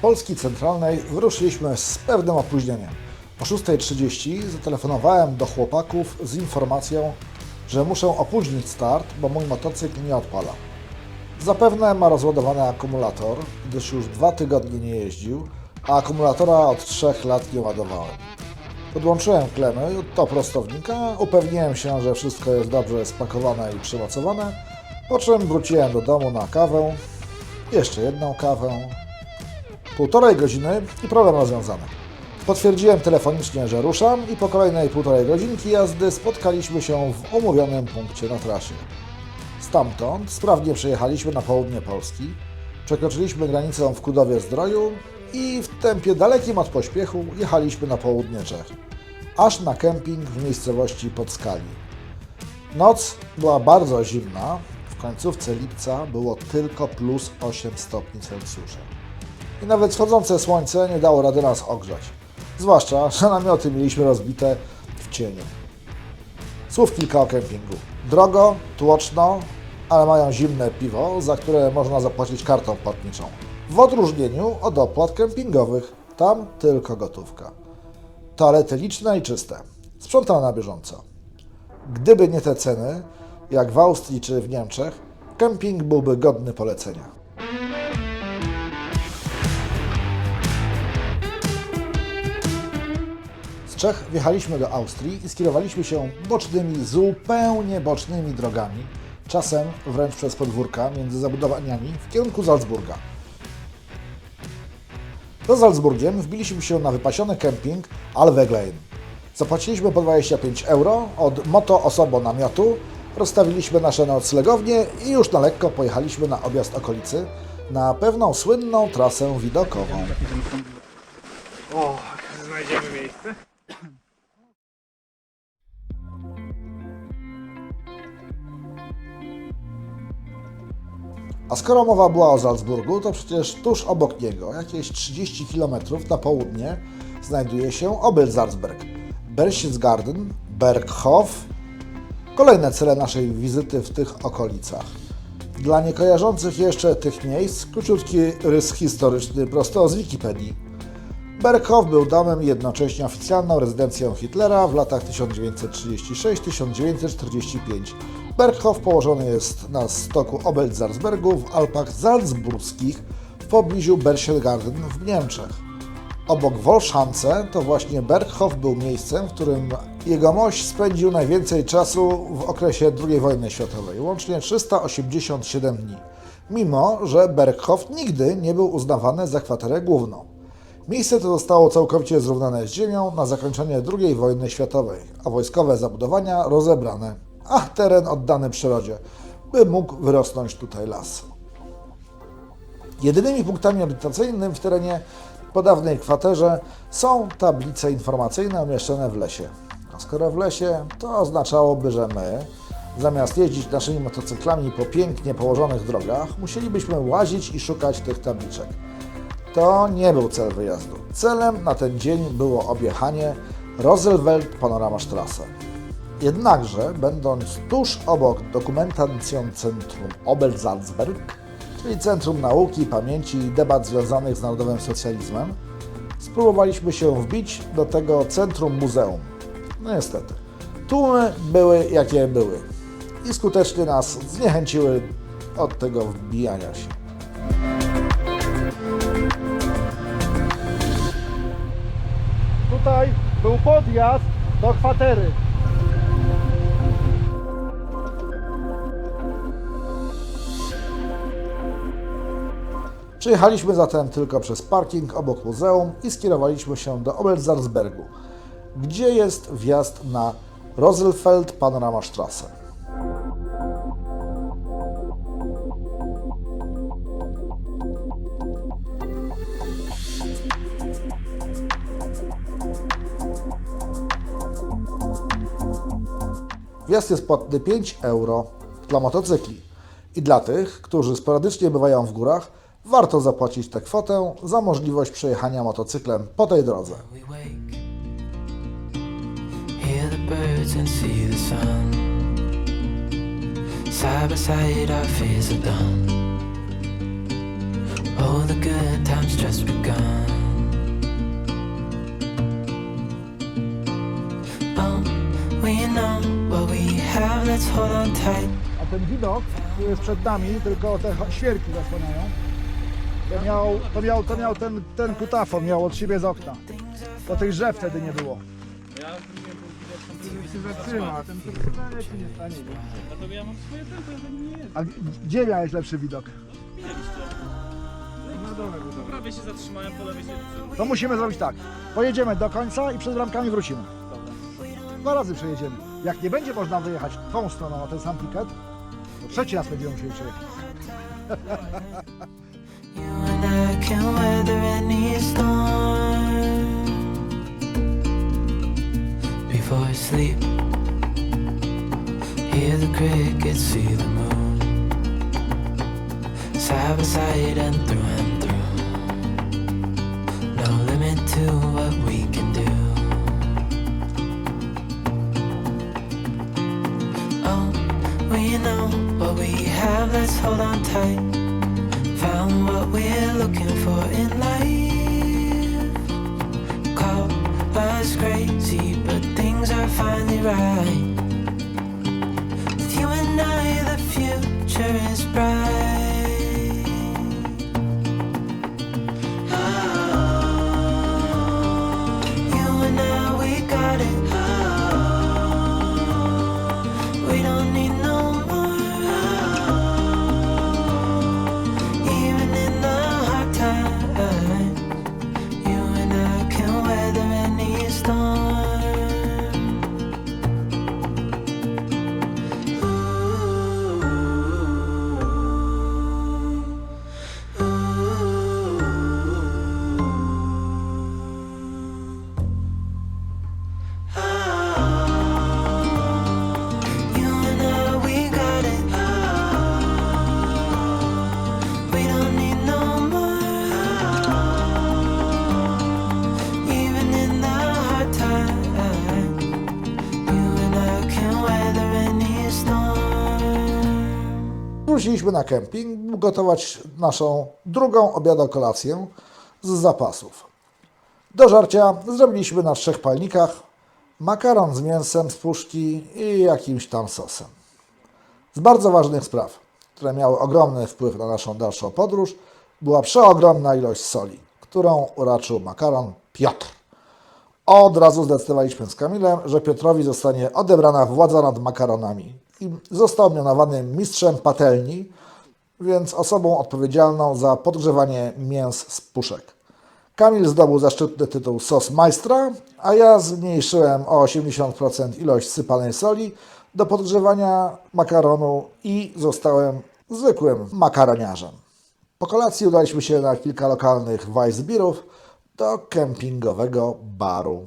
Polski Centralnej wyruszyliśmy z pewnym opóźnieniem. O 6:30 zatelefonowałem do chłopaków z informacją, że muszę opóźnić start, bo mój motocykl nie odpala. Zapewne ma rozładowany akumulator, gdyż już 2 tygodnie nie jeździł, a akumulatora od 3 lat nie ładowałem. Podłączyłem klemy do prostownika, upewniłem się, że wszystko jest dobrze spakowane i przymocowane, po czym wróciłem do domu na kawę, jeszcze jedną kawę, 1,5 godziny i problem rozwiązany. Potwierdziłem telefonicznie, że ruszam i po kolejnej 1,5 godzinki jazdy spotkaliśmy się w umówionym punkcie na trasie. Stamtąd sprawnie przejechaliśmy na południe Polski, przekroczyliśmy granicę w Kudowie-Zdroju i w tempie dalekim od pośpiechu jechaliśmy na południe Czech, aż na kemping w miejscowości Podskali. Noc była bardzo zimna, w końcówce lipca było tylko plus 8 stopni Celsjusza. I nawet wschodzące słońce nie dało rady nas ogrzać, zwłaszcza, że namioty mieliśmy rozbite w cieniu. Słów kilka o kempingu. Drogo, tłoczno, ale mają zimne piwo, za które można zapłacić kartą płatniczą. W odróżnieniu od opłat kempingowych, tam tylko gotówka. Toalety liczne i czyste. Sprzątane na bieżąco. Gdyby nie te ceny, jak w Austrii czy w Niemczech, kemping byłby godny polecenia. Z Czech wjechaliśmy do Austrii i skierowaliśmy się bocznymi, zupełnie bocznymi drogami, czasem wręcz przez podwórka między zabudowaniami w kierunku Salzburga. Do Salzburgiem wbiliśmy się na wypasiony kemping Alweglein. Zapłaciliśmy po 25 euro od moto-osobonamiotu, rozstawiliśmy nasze noclegownie i już na lekko pojechaliśmy na objazd okolicy, na pewną słynną trasę widokową. O, znajdziemy miejsce. A skoro mowa była o Salzburgu, to przecież tuż obok niego, jakieś 30 km na południe, znajduje się Obelzarsberg, Berchtesgaden, Berghof. Kolejne cele naszej wizyty w tych okolicach. Dla niekojarzących jeszcze tych miejsc, króciutki rys historyczny prosto z Wikipedii. Berghof był domem i jednocześnie oficjalną rezydencją Hitlera w latach 1936-1945. Berghof położony jest na stoku Obelzarsbergu w Alpach Salzburskich w pobliżu Berchtesgaden w Niemczech. Obok Wolszance to właśnie Berghof był miejscem, w którym jegomość spędził najwięcej czasu w okresie II wojny światowej, łącznie 387 dni, mimo że Berghof nigdy nie był uznawany za kwaterę główną. Miejsce to zostało całkowicie zrównane z ziemią na zakończenie II wojny światowej, a wojskowe zabudowania rozebrane, a teren oddany przyrodzie, by mógł wyrosnąć tutaj las. Jedynymi punktami orientacyjnymi w terenie po dawnej kwaterze są tablice informacyjne umieszczone w lesie. A skoro w lesie, to oznaczałoby, że my, zamiast jeździć naszymi motocyklami po pięknie położonych drogach, musielibyśmy łazić i szukać tych tabliczek. To nie był cel wyjazdu. Celem na ten dzień było objechanie Rosenwelt-Panoramastraße. Jednakże, będąc tuż obok Dokumentacjoncentrum Obelzarsberg, czyli Centrum Nauki, Pamięci i Debat związanych z narodowym socjalizmem, spróbowaliśmy się wbić do tego centrum muzeum. No niestety, tłumy były jakie były i skutecznie nas zniechęciły od tego wbijania się. Tutaj był podjazd do kwatery. Przejechaliśmy zatem tylko przez parking obok muzeum i skierowaliśmy się do Obelzarsbergu, gdzie jest wjazd na Rosenfeld-Panoramastraße. Wjazd jest płatny 5 euro dla motocykli i dla tych, którzy sporadycznie bywają w górach, warto zapłacić tę kwotę za możliwość przejechania motocyklem po tej drodze. Oh, the good times just begun. Oh, we know what we have, let's hold on tight. A ten widok, który jest przed nami, tylko te świerki zasłaniają, to miał ten kutafon, miał od siebie z okna. Bo tych drzew wtedy nie było. Ja się zatrzyma, ten się nie stanie. Dlatego ja mam swoje tempo, ja za nim nie jeżdżę. A gdzie miałeś lepszy widok? Na dole było. Prawie się zatrzymałem, po lewej się To musimy zrobić tak. Pojedziemy do końca i przed bramkami wrócimy. 2 razy przejedziemy. Jak nie będzie można wyjechać tą stroną na ten sam piket, to 3 raz będziemy musieli przejechać. You and I can weather any storm. Before I sleep, hear the crickets, see the moon. Side by side and through. No limit to what we can do. Oh, we know what we have, let's hold on tight. Found what we're looking for in life. Call us crazy, but things are finally right. With you and I, the future is bright. You and I, we got it. We don't need no more. Even in the hard times, you and I can weather any storm. You and I, we got it. We don't need no more. Even in the hard times, you and I can weather any storm. Wróciliśmy na kemping gotować naszą drugą obiadokolację z zapasów. Do żarcia zrobiliśmy na 3 palnikach makaron z mięsem z puszki i jakimś tam sosem. Z bardzo ważnych spraw, które miały ogromny wpływ na naszą dalszą podróż, była przeogromna ilość soli, którą uraczył makaron Piotr. Od razu zdecydowaliśmy z Kamilem, że Piotrowi zostanie odebrana władza nad makaronami i został mianowany mistrzem patelni, więc osobą odpowiedzialną za podgrzewanie mięs z puszek. Kamil zdobył zaszczytny tytuł sos majstra, a ja zmniejszyłem o 80% ilość sypanej soli do podgrzewania makaronu i zostałem zwykłym makaroniarzem. Po kolacji udaliśmy się na kilka lokalnych Weissbierów do kempingowego baru.